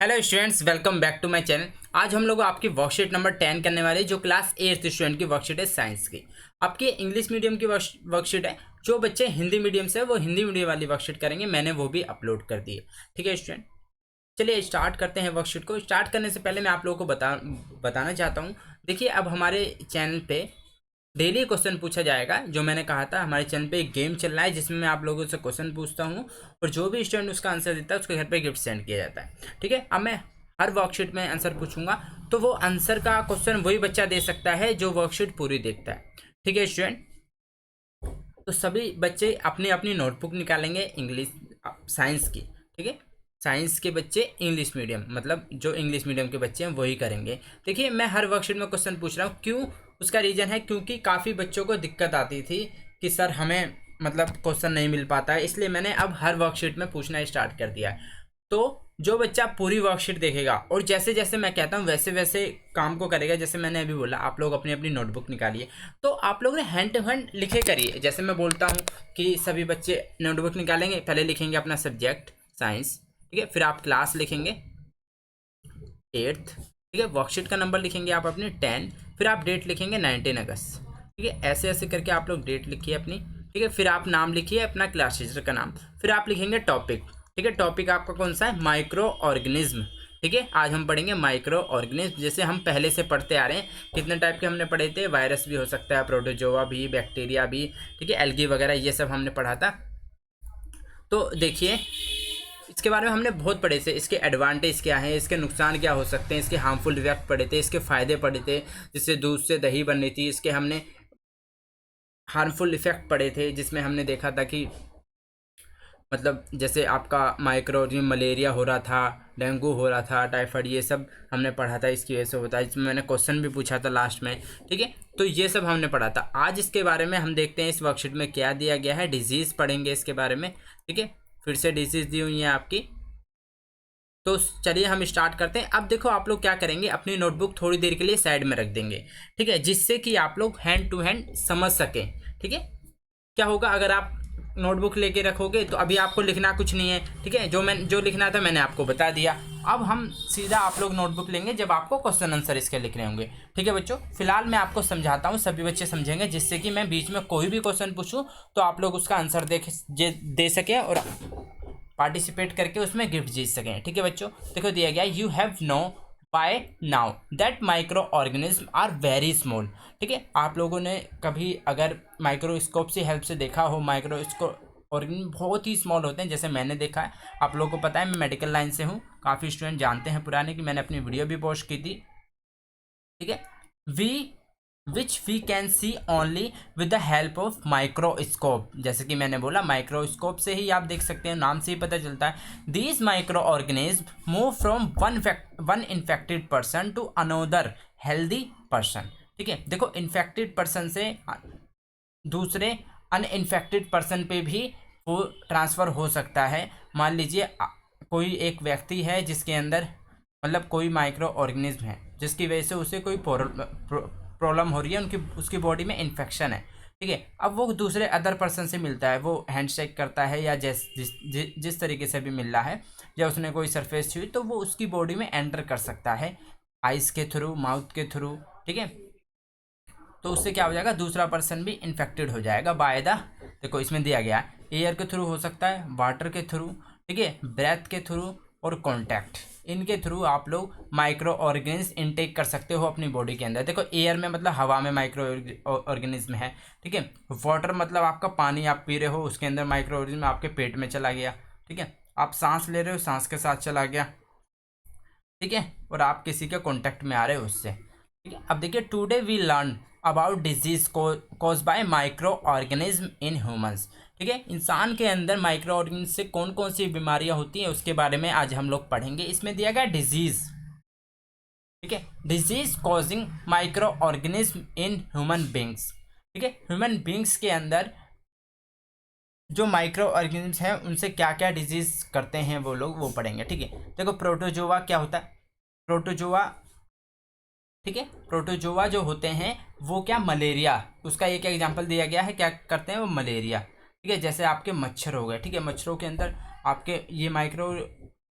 Hello students, welcome back to my channel. आज हम लोग आपकी वर्कशीट नंबर 10 करने वाले, जो क्लास 8 स्टूडेंट की वर्कशीट है साइंस की। आपकी इंग्लिश मीडियम की वर्कशीट है। जो बच्चे हिंदी मीडियम से है वो हिंदी मीडियम वाली वर्कशीट करेंगे, मैंने वो भी अपलोड कर दी है। ठीक है स्टूडेंट, चलिए स्टार्ट करते हैं वर्कशीट को। स्टार्ट करने से पहले मैं आप लोगों को बताना चाहता हूँ। देखिए, अब हमारे चैनल पे डेली क्वेश्चन पूछा जाएगा। जो मैंने कहा था, हमारे चैनल पे एक गेम चल रहा है जिसमें मैं आप लोगों से क्वेश्चन पूछता हूँ और जो भी स्टूडेंट उसका आंसर देता है उसके घर पे गिफ्ट सेंड किया जाता है। ठीक है, अब मैं हर वर्कशीट में आंसर पूछूंगा, तो वो आंसर का क्वेश्चन वही बच्चा दे सकता है जो वर्कशीट पूरी देखता है। ठीक है स्टूडेंट, तो सभी बच्चे अपनी अपनी नोटबुक निकालेंगे इंग्लिश साइंस की। ठीक है, साइंस के बच्चे इंग्लिश मीडियम, मतलब जो इंग्लिश मीडियम के बच्चे हैं वही करेंगे। देखिए, मैं हर वर्कशीट में क्वेश्चन पूछ रहा हूँ, क्यों? उसका रीज़न है क्योंकि काफ़ी बच्चों को दिक्कत आती थी कि सर हमें मतलब क्वेश्चन नहीं मिल पाता है, इसलिए मैंने अब हर वर्कशीट में पूछना स्टार्ट कर दिया है। तो जो बच्चा पूरी वर्कशीट देखेगा और जैसे जैसे मैं कहता हूँ वैसे वैसे काम को करेगा, जैसे मैंने अभी बोला, आप लोग अपनी अपनी नोटबुक निकालिए। तो आप लोग ने हैंड टू हैंड लिखे करिए। जैसे मैं बोलता हूँ कि सभी बच्चे नोटबुक निकालेंगे, पहले लिखेंगे अपना सब्जेक्ट साइंस। ठीक है, फिर आप क्लास लिखेंगे 8th। ठीक है, वर्कशीट का नंबर लिखेंगे आप अपनी 10, फिर आप डेट लिखेंगे 19 अगस्त। ठीक है, ऐसे ऐसे करके आप लोग डेट लिखिए अपनी। ठीक है, फिर आप नाम लिखिए अपना क्लास टीचर का नाम, फिर आप लिखेंगे टॉपिक। ठीक है, टॉपिक आपका कौन सा है? Micro organism. ठीक है, आज हम पढ़ेंगे माइक्रो ऑर्गेनिज्म, जैसे हम पहले से पढ़ते आ रहे हैं। कितने टाइप के हमने पढ़े थे? वायरस भी हो सकता है, प्रोटोजोआ भी, बैक्टीरिया भी। ठीक है, एल्गी वगैरह, ये सब हमने पढ़ा था। तो देखिए, इसके बारे में हमने बहुत पढ़े थे। इसके एडवांटेज क्या हैं, इसके नुकसान क्या हो सकते हैं, इसके हार्मफुल इफेक्ट पढ़े थे, इसके फ़ायदे पढ़े थे, जिससे दूध से दही बननी थी। इसके हमने हार्मफुल इफेक्ट पढ़े थे, जिसमें हमने देखा था कि मतलब जैसे आपका माइक्रो मलेरिया हो रहा था, डेंगू हो रहा था, टाइफाइड, ये सब हमने पढ़ा था। इसकी वजह से होता है, इसमें मैंने क्वेश्चन भी पूछा था लास्ट में। ठीक है, तो ये सब हमने पढ़ा था। आज इसके बारे में हम देखते हैं इस वर्कशीट में क्या दिया गया है। डिजीज़ पढ़ेंगे इसके बारे में। ठीक है, फिर से डिजीज़ दी हुई है आपकी। तो चलिए हम स्टार्ट करते हैं। अब देखो, आप लोग क्या करेंगे, अपनी नोटबुक थोड़ी देर के लिए साइड में रख देंगे। ठीक है, जिससे कि आप लोग हैंड टू हैंड समझ सकें। ठीक है, क्या होगा अगर आप नोटबुक लेके रखोगे तो अभी आपको लिखना कुछ नहीं है। ठीक है, जो लिखना था मैंने आपको बता दिया। अब हम सीधा आप लोग नोटबुक लेंगे जब आपको क्वेश्चन आंसर इसके लिखने होंगे। ठीक है बच्चों, फिलहाल मैं आपको समझाता हूँ, सभी बच्चे समझेंगे, जिससे कि मैं बीच में कोई भी क्वेश्चन पूछूं तो आप लोग उसका आंसर दे सकें और पार्टिसिपेट करके उसमें गिफ्ट जीत सकें। ठीक है बच्चों, देखो दिया गया, you have know by now that micro organism are very small. ठीक है, आप लोगों ने कभी अगर माइक्रोस्कोप से हेल्प से देखा हो, माइक्रोस्कोप ऑर्गेनिज्म बहुत ही स्मॉल होते हैं, जैसे मैंने देखा है। आप लोगों को पता है मैं मेडिकल लाइन से हूँ, काफ़ी स्टूडेंट जानते हैं पुराने कि मैंने अपनी वीडियो भी पोस्ट की थी। ठीक है, we which we can see only with the help of microscope. जैसे कि मैंने बोला, माइक्रोस्कोप से ही आप देख सकते हैं, नाम से ही पता चलता है। These micro organism move from one infected person to another healthy person. ठीक है, देखो, इन्फेक्टेड पर्सन से दूसरे अनइन्फेक्टेड पर्सन पे भी वो ट्रांसफ़र हो सकता है। मान लीजिए कोई एक व्यक्ति है जिसके अंदर मतलब कोई माइक्रो ऑर्गेनिज्म है, जिसकी वजह से उसे कोई प्रॉब्लम हो रही है, उनकी उसकी बॉडी में इन्फेक्शन है। ठीक है, अब वो दूसरे अदर पर्सन से मिलता है, वो हैंडशेक करता है या जिस तरीके से भी मिल रहा है, या उसने कोई सरफेस छुई, तो वो उसकी बॉडी में एंटर कर सकता है, आइज़ के थ्रू, माउथ के थ्रू। ठीक है, तो उससे क्या हो जाएगा, दूसरा पर्सन भी इन्फेक्टेड हो जाएगा बाय द, देखो इसमें दिया गया है, एयर के थ्रू हो सकता है, वाटर के थ्रू, ठीक है, ब्रेथ के थ्रू और कॉन्टैक्ट, इनके थ्रू आप लोग माइक्रो ऑर्गेनिज्म इनटेक कर सकते हो अपनी बॉडी के अंदर। देखो, एयर में मतलब हवा में माइक्रो ऑर्गेनिज्म है। ठीक है, वाटर मतलब आपका पानी आप पी रहे हो, उसके अंदर माइक्रो ऑर्गेनिज्म आपके पेट में चला गया। ठीक है, आप सांस ले रहे हो, सांस के साथ चला गया। ठीक है, और आप किसी के कॉन्टैक्ट में आ रहे हो उससे। ठीक है, अब देखिए, today we learn about disease cause by micro organism in humans. ठीक है, इंसान के अंदर माइक्रो ऑर्गेनिज्म से कौन कौन सी बीमारियां होती हैं उसके बारे में आज हम लोग पढ़ेंगे। इसमें दिया गया डिजीज। ठीक है, disease causing micro organism in human beings. ठीक है, ह्यूमन बींग्स के अंदर जो माइक्रो ऑर्गेनिज्म हैं उनसे क्या क्या डिजीज करते हैं वो लोग, वो पढ़ेंगे। ठीक है, देखो, प्रोटोजोआ क्या होता है? प्रोटोजोआ, ठीक है, प्रोटोजोआ जो होते हैं वो क्या, मलेरिया, उसका एक एग्जांपल दिया गया है, क्या करते हैं वो, मलेरिया। ठीक है, जैसे आपके मच्छर हो गए। ठीक है, मच्छरों के अंदर आपके ये माइक्रो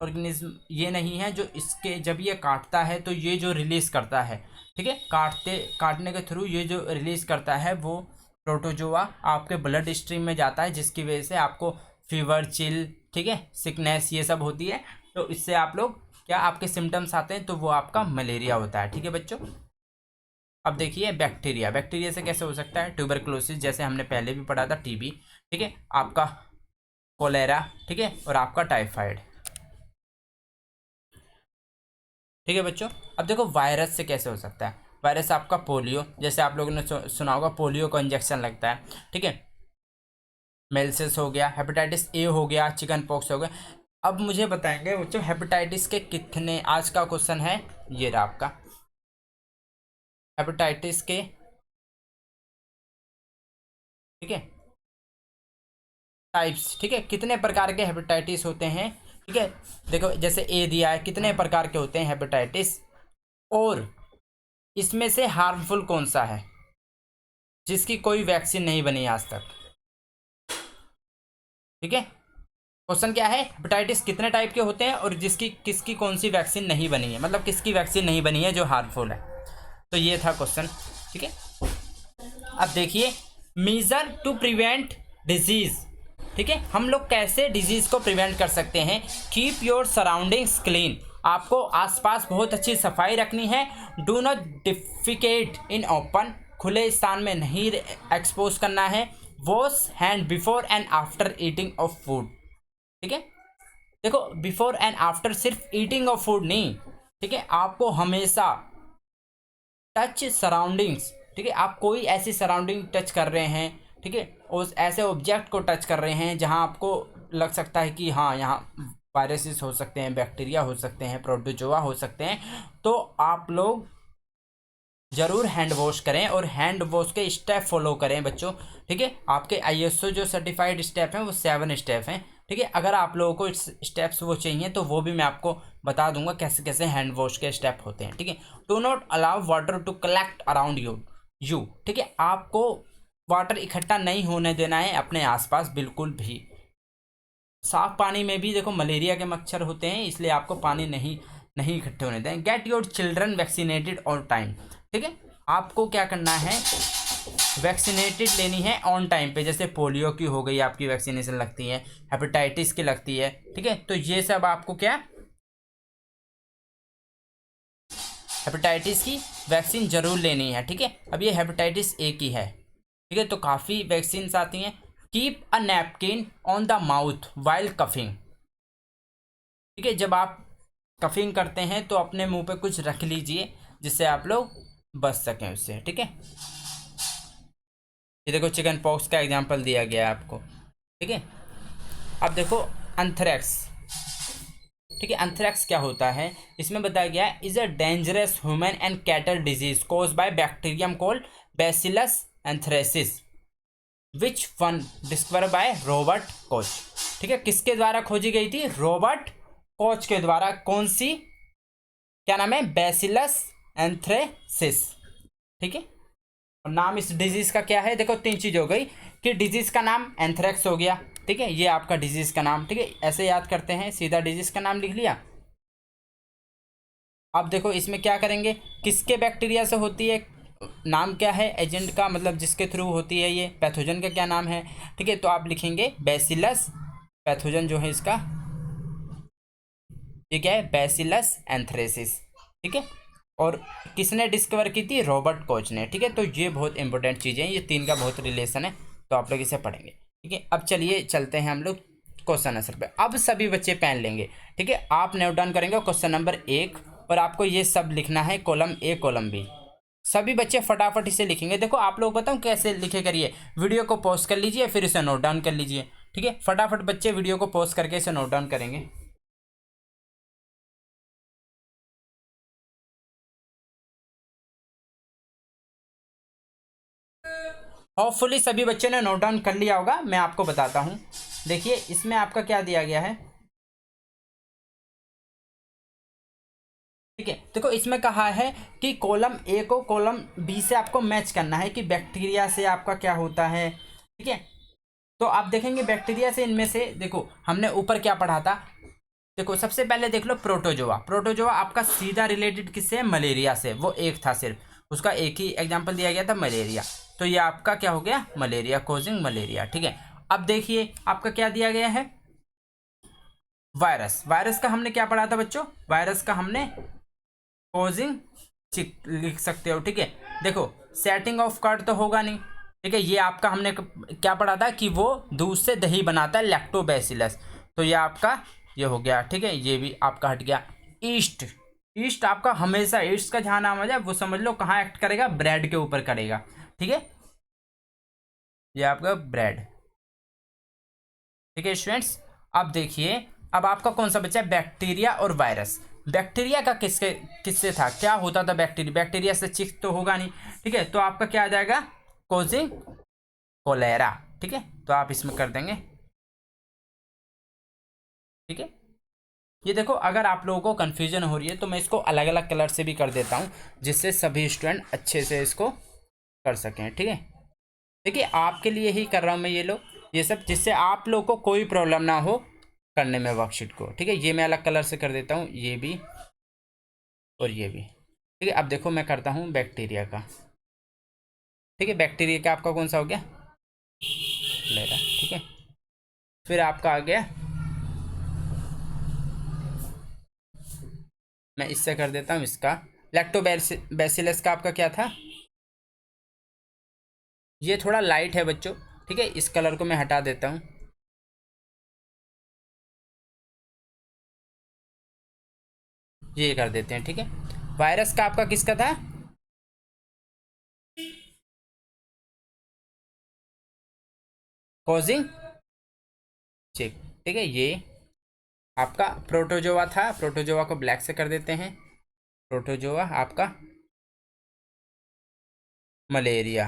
ऑर्गेनिज्म ये नहीं है जो इसके जब ये काटता है तो ये जो रिलीज करता है, ठीक है, काटने के थ्रू ये जो रिलीज करता है वो प्रोटोजोआ आपके ब्लड स्ट्रीम में जाता है, जिसकी वजह से आपको फीवर, चिल, ठीक है, सिकनेस ये सब होती है। तो इससे आप लोग क्या आपके सिम्टम्स आते हैं तो वो आपका मलेरिया होता है, ठीक है बच्चों। अब देखिए बैक्टीरिया से कैसे हो सकता है ट्यूबरकुलोसिस, जैसे हमने पहले भी पढ़ा था, टीबी, ठीक है, आपका कोलेरा, ठीक है, और आपका टाइफाइड, ठीक है बच्चों। अब देखो वायरस से कैसे हो सकता है। वायरस आपका पोलियो, जैसे आप लोगों ने सुना होगा पोलियो का इंजेक्शन लगता है, ठीक है। मेल्सेस हो गया, हेपेटाइटिस ए हो गया, चिकन पॉक्स हो गया। अब मुझे बताएंगे बच्चों हेपेटाइटिस के कितने, आज का क्वेश्चन है ये रहा आपका, हेपेटाइटिस के, ठीक है, टाइप्स, ठीक है, कितने प्रकार के हेपेटाइटिस होते हैं, ठीक है। देखो जैसे ए दिया है, कितने प्रकार के होते हैं हेपेटाइटिस, और इसमें से हार्मफुल कौन सा है जिसकी कोई वैक्सीन नहीं बनी आज तक, ठीक है। क्वेश्चन क्या है, हेपेटाइटिस कितने टाइप के होते हैं और जिसकी किसकी कौन सी वैक्सीन नहीं बनी है, मतलब किसकी वैक्सीन नहीं बनी है जो हार्मफुल है। तो ये था क्वेश्चन, ठीक है। अब देखिए मीजर टू प्रिवेंट डिजीज, ठीक है, हम लोग कैसे डिजीज को प्रिवेंट कर सकते हैं। कीप योर सराउंडिंग्स क्लीन, आपको आसपास बहुत अच्छी सफाई रखनी है। Do not defecate in open, खुले स्थान में नहीं एक्सपोज करना है। Wash hand before and after eating of food, ठीक है। देखो बिफोर एंड आफ्टर सिर्फ ईटिंग ऑफ फूड नहीं, ठीक है, आपको हमेशा टच सराउंडिंग्स, ठीक है, आप कोई ऐसी सराउंडिंग टच कर रहे हैं, ठीक है, उस ऐसे ऑब्जेक्ट को टच कर रहे हैं जहां आपको लग सकता है कि हाँ यहाँ वायरसेस हो सकते हैं, बैक्टीरिया हो सकते हैं, प्रोटोजोआ हो सकते हैं, तो आप लोग ज़रूर हैंड वॉश करें और हैंड वॉश के स्टेप फॉलो करें बच्चों, ठीक है। आपके ISO जो सर्टिफाइड स्टेप हैं वो 7 स्टेप हैं, ठीक है। अगर आप लोगों को स्टेप्स वो चाहिए तो वो भी मैं आपको बता दूंगा कैसे कैसे हैंड वॉश के स्टेप होते हैं, ठीक है। Do not allow water to collect around you, ठीक है, आपको वाटर इकट्ठा नहीं होने देना है अपने आसपास बिल्कुल भी। साफ पानी में भी देखो मलेरिया के मच्छर होते हैं, इसलिए आपको पानी नहीं इकट्ठे होने दें। Get your children vaccinated on time, ठीक है, आपको क्या करना है, वैक्सीनेटेड लेनी है ऑन टाइम पे। जैसे पोलियो की हो गई आपकी वैक्सीनेशन लगती है, हेपेटाइटिस की लगती है, ठीक है, तो ये सब आपको क्या, हेपेटाइटिस की वैक्सीन जरूर लेनी है, ठीक है। अब ये हेपेटाइटिस ए की है, ठीक है, तो काफ़ी वैक्सीन आती हैं। Keep a napkin on the mouth while coughing, ठीक है, जब आप कफिंग करते हैं तो अपने मुंह पे कुछ रख लीजिए जिससे आप लोग बच सकें उससे, ठीक है। ये देखो चिकन पॉक्स का एग्जांपल दिया गया है आपको, ठीक है। अब देखो एंथ्रेक्स, ठीक है, एंथ्रेक्स क्या होता है, इसमें बताया गया है is a dangerous human and cattle disease cause bye bacterium called bacillus anthracis which one discover by Robert Koch, ठीक है, किसके द्वारा खोजी गई थी, रॉबर्ट कोच के द्वारा। कौन सी, क्या नाम है, बैसिलस एंथ्रेसिस, ठीक है। और नाम इस डिजीज का क्या है, देखो 3 चीज हो गई कि डिजीज का नाम एंथ्रेक्स हो गया, ठीक है, ये आपका डिजीज का नाम, ठीक है, ऐसे याद करते हैं, सीधा डिजीज का नाम लिख लिया। अब देखो इसमें क्या करेंगे, किसके बैक्टीरिया से होती है, नाम क्या है एजेंट का, मतलब जिसके थ्रू होती है ये, पैथोजन का क्या नाम है, ठीक है, तो आप लिखेंगे बैसिलस, पैथोजन जो है इसका ये क्या है, बैसिलस एंथ्रेसिस, ठीक है। और किसने डिस्कवर की थी, रॉबर्ट कोच ने, ठीक है। तो ये बहुत इंपॉर्टेंट चीज़ें हैं, ये 3 का बहुत रिलेशन है, तो आप लोग इसे पढ़ेंगे, ठीक है। अब चलिए चलते हैं हम लोग क्वेश्चन आंसर पे। अब सभी बच्चे पेन लेंगे, ठीक है, आप नोट डाउन करेंगे क्वेश्चन नंबर 1 और आपको ये सब लिखना है, कॉलम A कॉलम B। सभी बच्चे फटाफट इसे लिखेंगे। देखो आप लोग बताऊँ कैसे लिखे करिए, वीडियो को पॉज कर लीजिए फिर इसे नोट डाउन कर लीजिए, ठीक है, फटाफट बच्चे वीडियो को पॉज करके इसे नोट डाउन करेंगे। होपफुली सभी बच्चों ने नोट डाउन कर लिया होगा, मैं आपको बताता हूँ। देखिए इसमें आपका क्या दिया गया है, ठीक है, देखो इसमें कहा है कि कॉलम A को कॉलम B से आपको मैच करना है कि बैक्टीरिया से आपका क्या होता है, ठीक है। तो आप देखेंगे बैक्टीरिया से इनमें से, देखो हमने ऊपर क्या पढ़ा था, देखो सबसे पहले देख लो प्रोटोजोआ। प्रोटोजोआ आपका सीधा रिलेटेड किससे है? मलेरिया से। वो एक था सिर्फ, उसका एक ही एग्जाम्पल दिया गया था, मलेरिया। तो ये आपका क्या हो गया? Malaria, causing malaria. ठीक है, अब देखिए आपका क्या दिया गया है? वायरस। वायरस का हमने क्या पढ़ा था बच्चों? वायरस का हमने कोजिंग चिक लिख सकते हो। ठीक है, देखो सेटिंग ऑफ कर्ड तो होगा नहीं। ठीक है, ये आपका हमने क्या पढ़ा था कि वो दूध से दही बनाता है, लैक्टोबैसिलस। तो ये आपका ये हो गया। ठीक है, ये भी आपका हट गया। ईस्ट। ईस्ट आपका हमेशा, ईस्ट का जहाँ नाम आ जाए वो समझ लो कहाँ एक्ट करेगा? ब्रेड के ऊपर करेगा। ठीक है, ये आपका ब्रेड। ठीक है स्टूडेंट्स, अब देखिए अब आपका कौन सा बचा है? बैक्टीरिया और वायरस। बैक्टीरिया का किससे था? क्या होता था बैक्टीरिया? बैक्टीरिया से चिक तो होगा नहीं। ठीक है, तो आपका क्या आ जाएगा? Causing cholera. ठीक है, तो आप इसमें कर देंगे। ठीक है, ये देखो अगर आप लोगों को कन्फ्यूजन हो रही है तो मैं इसको अलग अलग कलर से भी कर देता हूँ, जिससे सभी स्टूडेंट अच्छे से इसको कर सकें। ठीक है, देखिए आपके लिए ही कर रहा हूँ मैं ये ये सब, जिससे आप लोग को कोई प्रॉब्लम ना हो करने में वर्कशीट को। ठीक है, ये मैं अलग कलर से कर देता हूँ, ये भी और ये भी। ठीक है, अब देखो मैं करता हूँ बैक्टीरिया का। ठीक है, बैक्टीरिया का आपका कौन सा हो गया? लेरा। ठीक है, फिर आपका आ गया, मैं इससे कर देता हूँ इसका। लैक्टोबैसिलस का आपका क्या था? ये थोड़ा लाइट है बच्चों। ठीक है, इस कलर को मैं हटा देता हूँ। ये कर देते हैं। ठीक है, वायरस का आपका किसका था? Causing check. ठीक है, ये आपका प्रोटोजोआ था। प्रोटोजोआ को ब्लैक से कर देते हैं। प्रोटोजोआ आपका मलेरिया।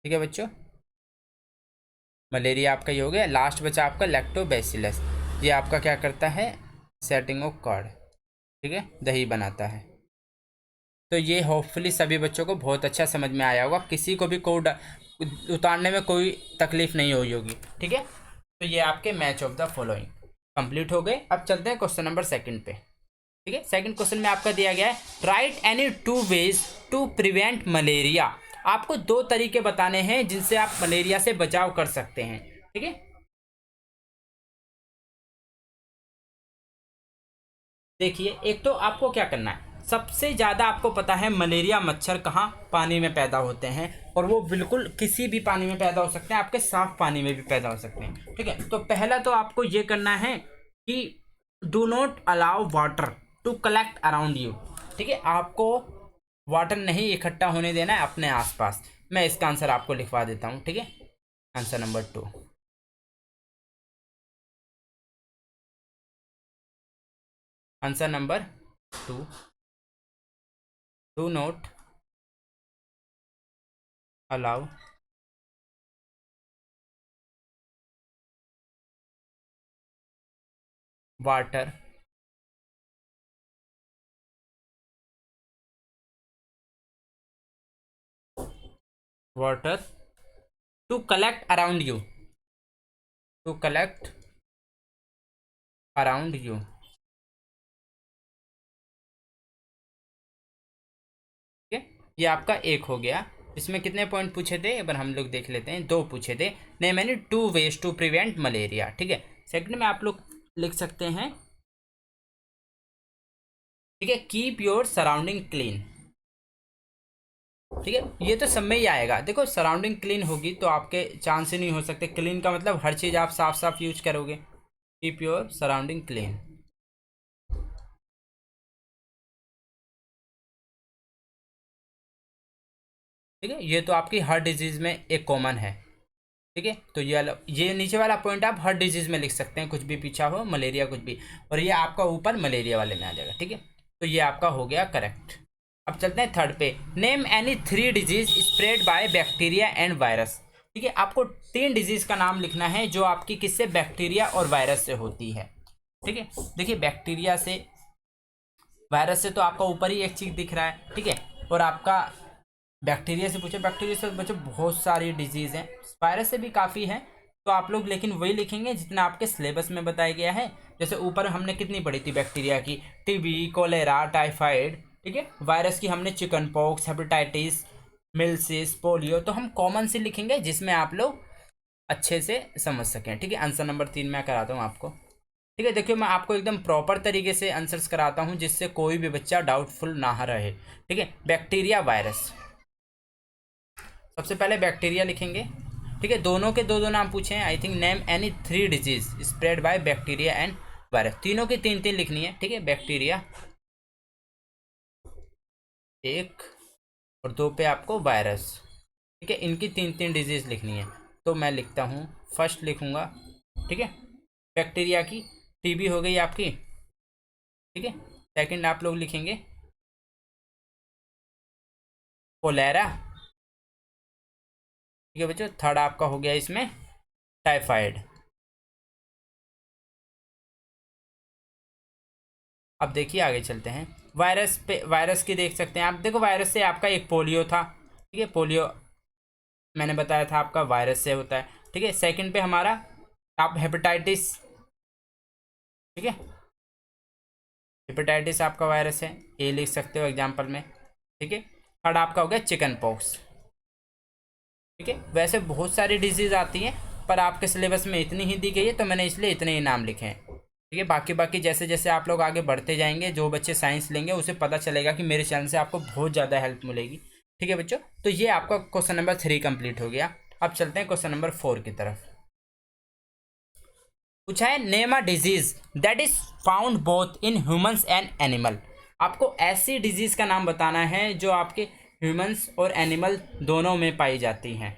ठीक है बच्चों, मलेरिया आपका ये हो गया। लास्ट बचा आपका लैक्टोबैसिलस। ये आपका क्या करता है? Setting of card. ठीक है, दही बनाता है। तो ये होपफुली सभी बच्चों को बहुत अच्छा समझ में आया होगा, किसी को भी कोड उतारने में कोई तकलीफ नहीं हुई होगी। ठीक है, तो ये आपके match of the following complete हो गए। अब चलते हैं क्वेश्चन नंबर सेकंड पे। ठीक है, सेकंड क्वेश्चन में आपका दिया गया है write any two ways to prevent malaria. आपको दो तरीके बताने हैं जिनसे आप मलेरिया से बचाव कर सकते हैं। ठीक है, देखिए एक तो आपको क्या करना है, सबसे ज़्यादा आपको पता है मलेरिया मच्छर कहाँ पानी में पैदा होते हैं, और वो बिल्कुल किसी भी पानी में पैदा हो सकते हैं, आपके साफ पानी में भी पैदा हो सकते हैं। ठीक है, तो पहला तो आपको ये करना है कि do not allow water to collect around you. ठीक है, आपको वाटर नहीं इकट्ठा होने देना है अपने आसपास। मैं इसका आंसर आपको लिखवा देता हूँ। ठीक है, answer number 2। Answer number 2, do not allow water water to collect around you, to collect around you. ठीक है, ये आपका एक हो गया। इसमें कितने पॉइंट पूछे थे? एक बार हम लोग देख लेते हैं। दो पूछे थे। नहीं, मैंने two ways to prevent malaria. ठीक है, सेकंड में आप लोग लिख सकते हैं। ठीक है, कीप योर सराउंडिंग क्लीन। ठीक है, ये तो सब में ही आएगा। देखो सराउंडिंग क्लीन होगी तो आपके चांस ही नहीं हो सकते। क्लीन का मतलब हर चीज़ आप साफ साफ यूज करोगे। Keep your surrounding clean. ठीक है, ये तो आपकी हर डिजीज में एक कॉमन है। ठीक है, तो ये नीचे वाला पॉइंट आप हर डिजीज में लिख सकते हैं, कुछ भी पीछा हो, मलेरिया कुछ भी, और ये आपका ऊपर मलेरिया वाले में आ जाएगा। ठीक है, तो ये आपका हो गया करेक्ट। अब चलते हैं थर्ड पे। Name any 3 disease spread by bacteria and virus. ठीक है, आपको 3 डिजीज का नाम लिखना है जो आपकी किससे? बैक्टीरिया और वायरस से होती है। ठीक है, देखिए बैक्टीरिया से, वायरस से तो आपका ऊपर ही एक चीज दिख रहा है। ठीक है, और आपका बैक्टीरिया से पूछे, बैक्टीरिया से बच्चों बहुत सारी डिजीज हैं, वायरस से भी काफ़ी है। तो आप लोग लेकिन वही लिखेंगे जितना आपके सिलेबस में बताया गया है। जैसे ऊपर हमने कितनी पढ़ी थी बैक्टीरिया की, टीबी, कोलेरा, टाइफाइड, ठीक है। वायरस की हमने चिकन पॉक्स, हेपेटाइटिस, मिल्सिस, पोलियो। तो हम कॉमन से लिखेंगे जिसमें आप लोग अच्छे से समझ सकें, ठीक है। आंसर नंबर 3 मैं कराता हूँ आपको, ठीक है। देखिए मैं आपको एकदम प्रॉपर तरीके से आंसर्स कराता हूँ जिससे कोई भी बच्चा डाउटफुल ना रहे, ठीक है। बैक्टीरिया, वायरस, सबसे पहले बैक्टीरिया लिखेंगे, ठीक है। दोनों के दो दो नाम पूछे हैं। I think name any 3 disease spread by bacteria and virus. तीनों की 3 3 लिखनी है, ठीक है। बैक्टीरिया एक और 2 पे आपको वायरस, ठीक है। इनकी 3 3 डिजीज लिखनी है। तो मैं लिखता हूँ, फर्स्ट लिखूंगा, ठीक है, बैक्टीरिया की टीबी हो गई आपकी, ठीक है। सेकंड आप लोग लिखेंगे कोलेरा, ठीक है बच्चों। थर्ड आपका हो गया इसमें टाइफाइड। अब देखिए आगे चलते हैं, वायरस पे, वायरस की देख सकते हैं आप। देखो वायरस से आपका एक पोलियो था, ठीक है। पोलियो मैंने बताया था आपका वायरस से होता है, ठीक है। सेकंड पे हमारा आप हेपेटाइटिस, ठीक है। हेपेटाइटिस आपका वायरस है, ए लिख सकते हो एग्जाम्पल में, ठीक है। थर्ड आपका हो गया चिकन पॉक्स, ठीक है। वैसे बहुत सारी डिजीज आती हैं पर आपके सिलेबस में इतनी ही दी गई है तो मैंने इसलिए इतने ही नाम लिखे हैं, ठीक है। बाकी बाकी जैसे जैसे आप लोग आगे बढ़ते जाएंगे, जो बच्चे साइंस लेंगे उसे पता चलेगा कि मेरे चैनल से आपको बहुत ज़्यादा हेल्प मिलेगी, ठीक है बच्चों। तो ये आपका क्वेश्चन नंबर 3 कंप्लीट हो गया। अब चलते हैं क्वेश्चन नंबर 4 की तरफ। पूछा है name a disease that is found both in humans and animal. आपको ऐसी डिजीज का नाम बताना है जो आपके ह्यूमंस और एनिमल दोनों में पाई जाती हैं,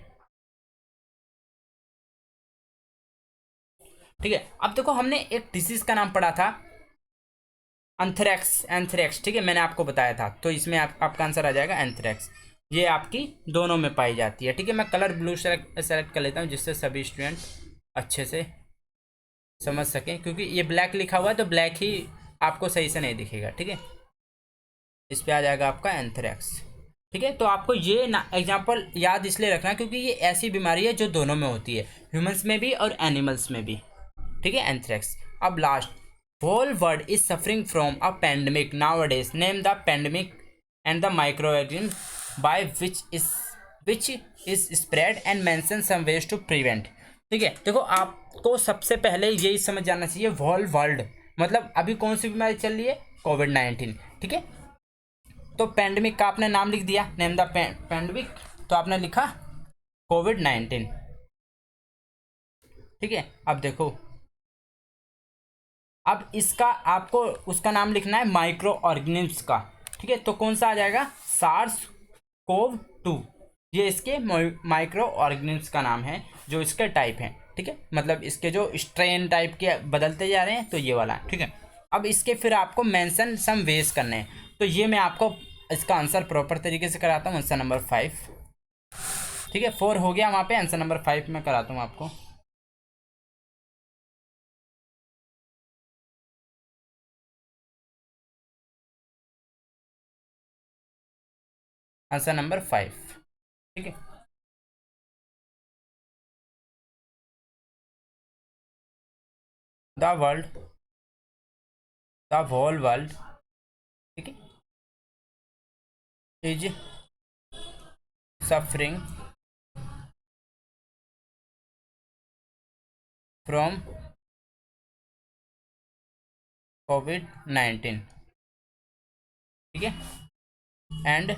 ठीक है। अब देखो हमने एक डिजीज का नाम पढ़ा था एंथ्रेक्स, एंथ्रेक्स, ठीक है। मैंने आपको बताया था, तो इसमें आपका आंसर आ जाएगा एंथ्रेक्स। ये आपकी दोनों में पाई जाती है, ठीक है। मैं कलर ब्लू सेलेक्ट कर लेता हूँ जिससे सभी स्टूडेंट अच्छे से समझ सकें, क्योंकि ये ब्लैक लिखा हुआ है तो ब्लैक ही आपको सही से नहीं दिखेगा, ठीक है। इस पे आ जाएगा आपका एंथ्रेक्स, ठीक है। तो आपको ये ना एग्जाम्पल याद इसलिए रखना क्योंकि ये ऐसी बीमारी है जो दोनों में होती है, ह्यूमंस में भी और एनिमल्स में भी, ठीक है। एंथ्रेक्स। अब last, whole world is suffering from a pandemic nowadays, name the pandemic and the microorganism by which is spread and mention some ways to prevent, ठीक है। देखो आपको सबसे पहले यही समझ जाना चाहिए, whole world मतलब अभी कौन सी बीमारी चल रही है, कोविड-19, ठीक है। तो पैंडमिक का आपने नाम लिख दिया, नेम द पैंडमिक, तो आपने लिखा कोविड-19, ठीक है। अब देखो, अब इसका आपको उसका नाम लिखना है माइक्रो ऑर्गेनिम्स का, ठीक है। तो कौन सा आ जाएगा, सार्स कोव 2, ये इसके माइक्रो ऑर्गेनिम्स का नाम है, जो इसके टाइप हैं, ठीक है। मतलब इसके जो स्ट्रेन टाइप के बदलते जा रहे हैं, तो ये वाला है, ठीक है। अब इसके फिर आपको मेंशन सम वेज करने हैं, तो ये मैं आपको इसका आंसर प्रॉपर तरीके से कराता हूँ। आंसर नंबर 5, ठीक है। 4 हो गया वहाँ पे, आंसर नंबर 5 मैं कराता हूँ आपको। आंसर नंबर 5, ठीक है। The world, the whole world, ठीक है, इज सफरिंग फ्रॉम कोविड-19, ठीक है। And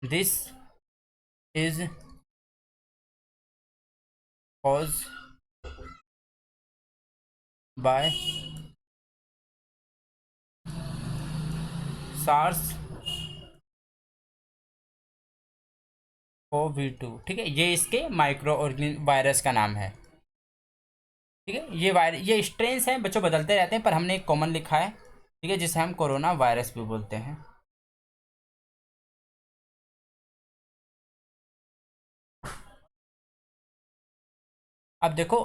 this is cause by SARS CoV 2, ठीक है। ये इसके माइक्रो ऑर्गेनिज्म वायरस का नाम है, ठीक है। ये वायरस, ये स्ट्रेन्स हैं बच्चों, बदलते रहते हैं, पर हमने एक कॉमन लिखा है, ठीक है, जिसे हम कोरोना वायरस भी बोलते हैं। अब देखो,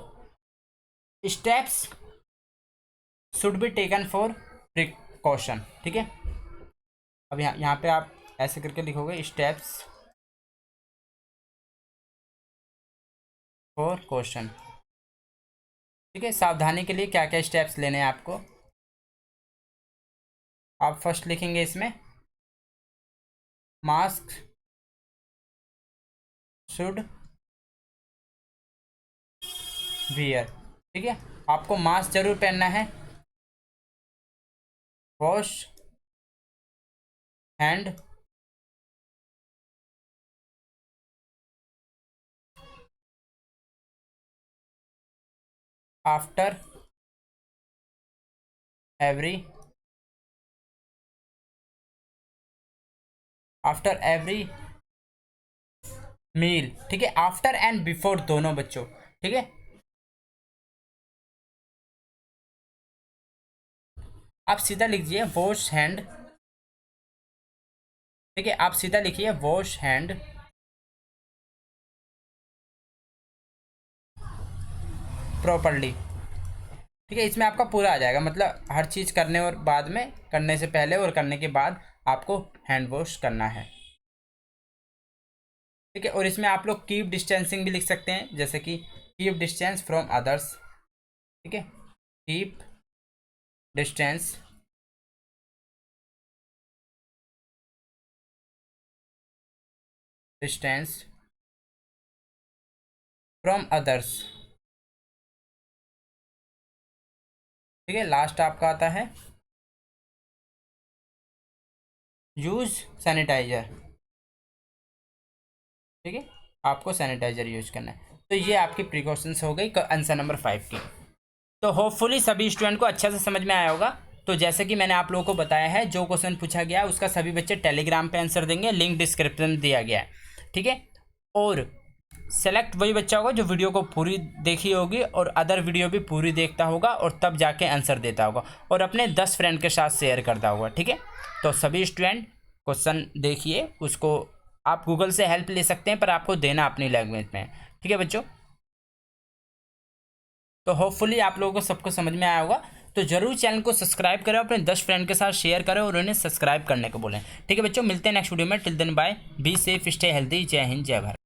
steps should be taken for precaution, ठीक है। अब यहाँ पे आप ऐसे करके लिखोगे, स्टेप्स 4 क्वेश्चन। ठीक है, सावधानी के लिए क्या क्या स्टेप्स लेने हैं आपको। आप फर्स्ट लिखेंगे इसमें मास्क शुड वियर। ठीक है, आपको मास्क जरूर पहनना है। Wash hand after every meal. ठीक है, आफ्टर एंड बिफोर दोनों बच्चों। ठीक है, आप सीधा लिखिए वॉश हैंड। ठीक है, आप सीधा लिखिए वॉश हैंड प्रॉपरली। ठीक है, इसमें आपका पूरा आ जाएगा, मतलब हर चीज़ करने और बाद में, करने से पहले और करने के बाद आपको हैंड वॉश करना है। ठीक है, और इसमें आप लोग कीप डिस्टेंसिंग भी लिख सकते हैं, जैसे कि कीप डिस्टेंस फ्रॉम अदर्स। ठीक है, कीप डिस्टेंस फ्रॉम अदर्स। ठीक है, लास्ट आपका आता है यूज सैनिटाइजर। ठीक है, आपको सैनिटाइजर यूज करना है। तो ये आपकी प्रिकॉशंस हो गई आंसर नंबर 5 की। तो होपफुली सभी स्टूडेंट को अच्छा से समझ में आया होगा। तो जैसे कि मैंने आप लोगों को बताया है, जो क्वेश्चन पूछा गया है उसका सभी बच्चे टेलीग्राम पे आंसर देंगे, लिंक डिस्क्रिप्शन में दिया गया है। ठीक है, और सेलेक्ट वही बच्चा होगा जो वीडियो को पूरी देखी होगी और अदर वीडियो भी पूरी देखता होगा और तब जाके आंसर देता होगा और अपने 10 फ्रेंड के साथ शेयर करता होगा। ठीक है, तो सभी स्टूडेंट क्वेश्चन देखिए, उसको आप गूगल से हेल्प ले सकते हैं पर आपको देना अपनी लैंग्वेज में। ठीक है बच्चों, तो होपफुली आप लोगों को सबको समझ में आया होगा। तो जरूर चैनल को सब्सक्राइब करें, अपने 10 फ्रेंड के साथ शेयर करें और उन्हें सब्सक्राइब करने को बोलें। ठीक है बच्चों, मिलते हैं नेक्स्ट वीडियो में। Till then bye, be safe, stay healthy. जय हिंद, जय भारत।